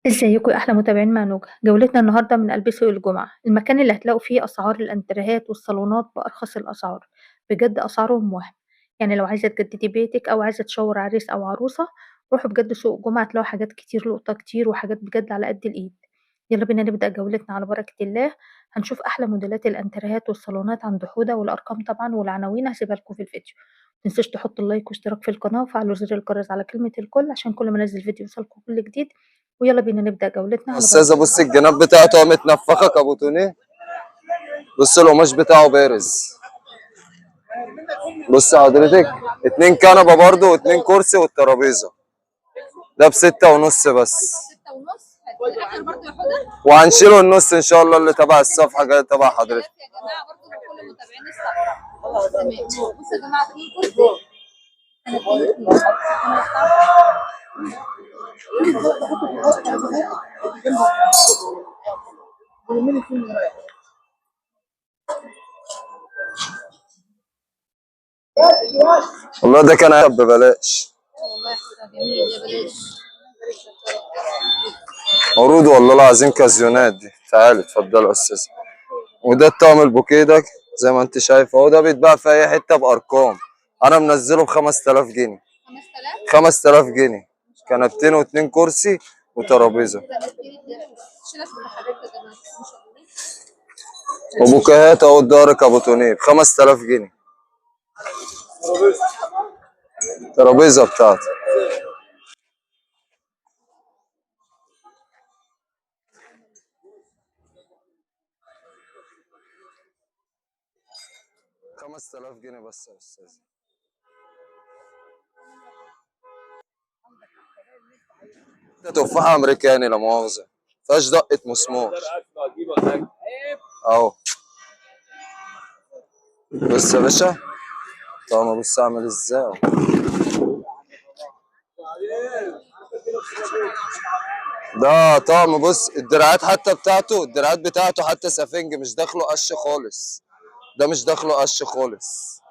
ازيكم يا احلى متابعين مع نوجة. جولتنا النهارده من قلب سوق الجمعة، المكان اللي هتلاقوا فيه اسعار الانتريهات والصالونات بارخص الاسعار. بجد اسعارهم وهم. يعني لو عايزه تجددي بيتك او عايزه تشاور عريس او عروسه، روحوا بجد سوق الجمعة، هتلاقوا حاجات كتير، لقطة كتير وحاجات بجد على قد الايد. يلا بينا نبدأ جولتنا على بركة الله. هنشوف احلى موديلات الانتريهات والصالونات عند حودة، والارقام طبعا والعناوين هسيبها لكم في الفيديو. متنسوش تحطوا اللايك واشتراك في القناة وفعلوا زر الجرس على كلمة الكل عشان كل ما انزل فيديو يوصلكم كل جديد. ويلا بينا نبدأ جولتنا على استاذه، بركة بص الله. الجناب بتاعته متنفخه كابوتونيه. بص القماش بتاعه بارز. بص حضرتك، 2 كنبه برضه و2 كرسي والترابيزه. ده ب6.5 بس. 6 ونص الاخر برضه يا حوده. وهنشيله النص ان شاء الله اللي تبع الصفحه جاي تبع حضرتك. يا جماعه برضه لكل متابعين الصفحه. تمام. بصوا يا جماعه، 2 كرسي. انا 2 والله ده كان ببلاش. والله يا حوده جميل، يا بلاش. عروض والله العظيم، كازيونات دي. تعالي اتفضلي يا استاذ. وده الطقم البوكيه ده زي ما انت شايف اهو، ده بيتباع في اي حته بارقام. انا منزله ب5000 جنيه. 5000. 5000 جنيه كنبتين و2 كرسي وترابيزه. شيلة الحاجات يا جماعه ما شاء الله. وبوكيهات اهو، الدار كابوتونيه ب5000 جنيه. الترابيزه بتاعتي. $5000 بس يا استاذ. ده تفاحه امريكاني لا مؤاخذه، مفيهاش دقه مسمار اهو. بص يا باشا، طب بص اعمل ازاي اهو. ده طقم، بص الدراعات حتى بتاعته، الدراعات بتاعته حتى سفنج، مش داخله قش خالص. ده مش داخله قش خالص،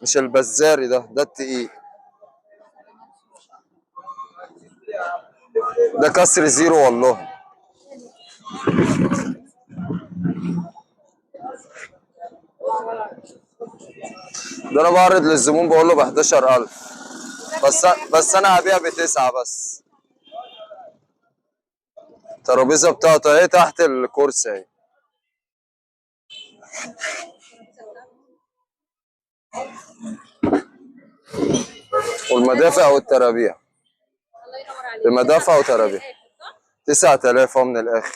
مش البزاري ده التقيل. ده كسر زيرو والله. ده انا بعرض للزبون بقول له ب 11000 بس انا هبيع ب9 بس. الترابيزه بتاعته اهي تحت الكرسي اهي. والمدافع والترابيع. الله ينور عليك. المدافع وترابيع 9000 اهو من الاخر.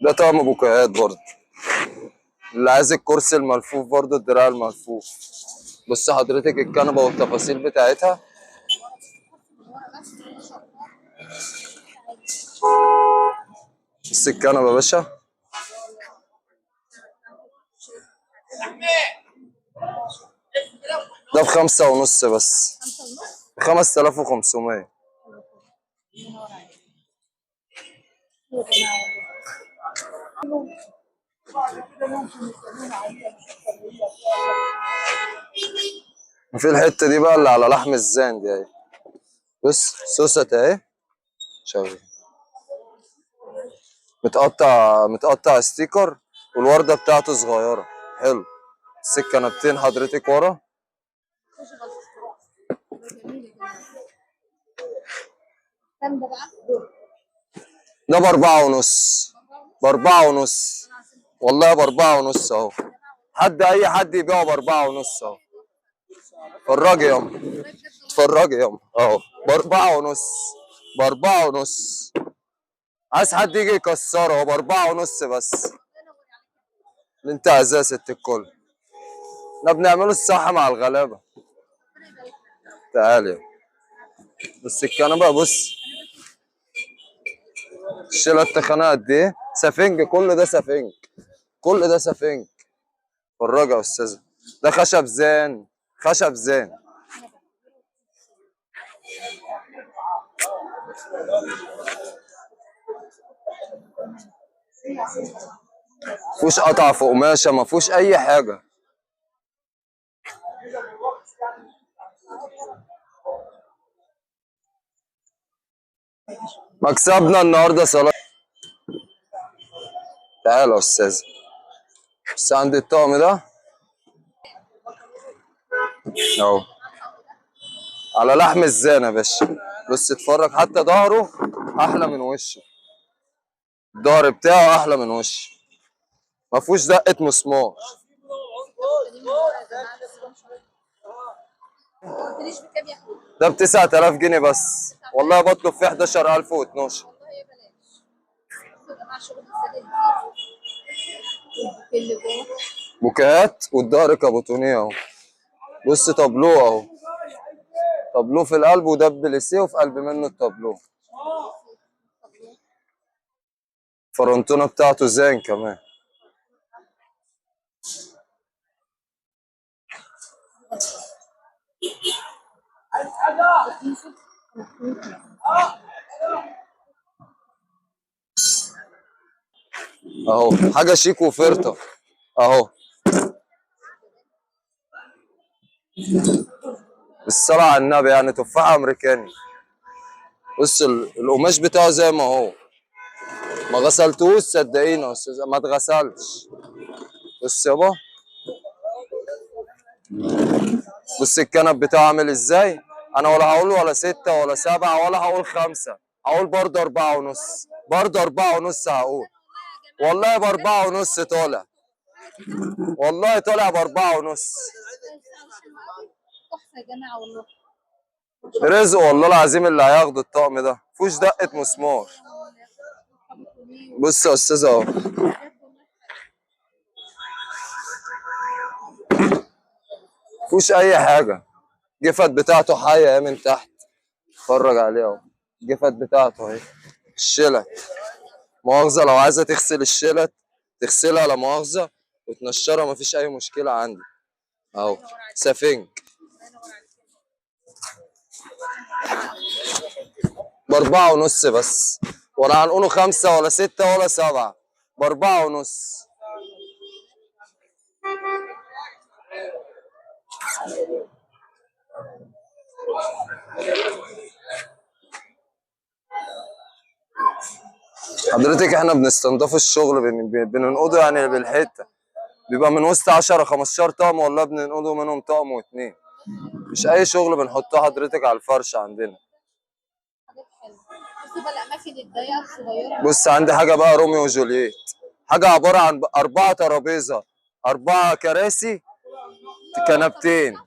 ده طقم بوكيهات برضه، اللي عايز الكرسي الملفوف برضه الدراع الملفوف. بص حضرتك الكنبه والتفاصيل بتاعتها. بص الكنبه يا باشا، ده ب5.5 بس. 5500. وفي الحته دي بقى اللي على لحم الزان دي اهي. بص سوست اهي شغال، متقطع ستيكر، والورده بتاعته صغيره. حلو. السكنبتين حضرتك ورا. كام ده بقى؟ ده ب4.5. ب4.5 والله، ب4.5 اهو. اي حد يبيعه ب4.5 اهو. اتفرجي ياما، اتفرجي ياما اهو. ب4.5. ب4.5. عايز حد يجي يكسره، هو ب4.5 بس. اللي انت عايزاه يا ست الكل. احنا بنعمله الصح مع الغلابه. تعالي بس الكنبه، بص الشيله التخانه قد ايه، سفنج، كل ده سفنج، كل ده سفنج. اتفرجي يا استاذه، ده خشب زان، خشب زان. مفيهوش قطع في قماشه، مفيهوش اي حاجه. مكسبنا النهارده صلاة. تعال يا استاذ، بس عندي الطقم ده اهو على لحم الزانة يا باشا. بص اتفرج، حتى ظهره احلى من وشه، الظهر بتاعه احلى من وشه، ما فيهوش دقة مسمار. ما قلتليش بكام يا حبيبي؟ ده ب 9000 جنيه بس، والله بطلب فيه 11012. والله بلاش. بصوا يا جماعه شغل السادة دي اللي جوه. بوكيهات والظهر كابوتونيه اهو. بص طابلوه اهو، طابلوه في القلب وده بليسيه وفي قلب منه الطابلوه. فرنتونه بتاعته زين كمان. اهو حاجه شيك وفرطه اهو. بالصلاة على النبي، يعني تفاحة أمريكاني. بص القماش بتاعه زي ما هو، ما غسلتوش صدقيني يا أستاذ، ما اتغسلش. بص يابا، بص الكنب بتاعه عامل ازاي. أنا ولا هقول ولا 6 ولا 7 ولا هقول 5، هقول برضه 4.5، برضه 4.5 هقول. والله ب4.5 طالع، والله طالع ب4.5. تحفه يا جماعه والله. رزق والله العظيم اللي هياخد الطقم ده، مفيهوش دقة مسمار. بص يا استاذ اهو، مفيهوش اي حاجه. الجفت بتاعته حيه اهي من تحت، اتفرج عليها اهو. الجفت بتاعته اهي، الشلت مؤاخذه، لو عايزه تغسل الشلت تغسلها لا مؤاخذه وتنشرها، مفيش اي مشكله عندي اهو. سفنج ب4.5 بس، ولا هنقوله 5 ولا 6 ولا 7، ب4.5. حضرتك احنا بنستنضف الشغل، بننقضه يعني بالحته، بيبقى من وسط 10 15 طقم، والله بننقضه منهم طقم واتنين، مش اي شغل بنحطه حضرتك على الفرش عندنا. حاجات حلوه. بصوا بقى الاماكن الضيقه الصغيره. بص عندي حاجه بقى روميو وجولييت، حاجه عباره عن 4 ترابيزه، 4 كراسي، كنبتين.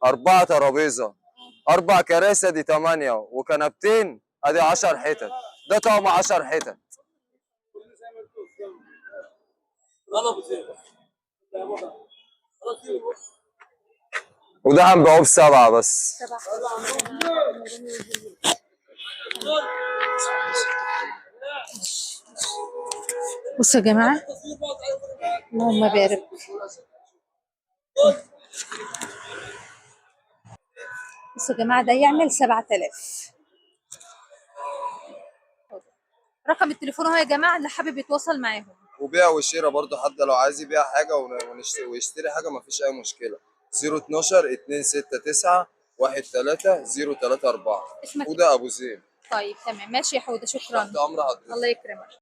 4 ترابيزه، 4 كراسي، دي 8 وكنبتين، ادي 10 حتت، ده طقم 10 حتت. وده هنبيعه ب7 بس. بصوا يا جماعه، اللهم بارك. بصوا يا جماعه، ده يعمل 7000. رقم التليفون اهو يا جماعه، اللي حابب يتواصل معاهم. وبيع وشراء برضه، حد لو عايز يبيع حاجه ويشتري حاجه مفيش اي مشكله. 012 269 13 034. اسمك حوده ابو زيد. طيب تمام، ماشي يا حوده، شكرا. تحت امر حضرتك. الله يكرمك.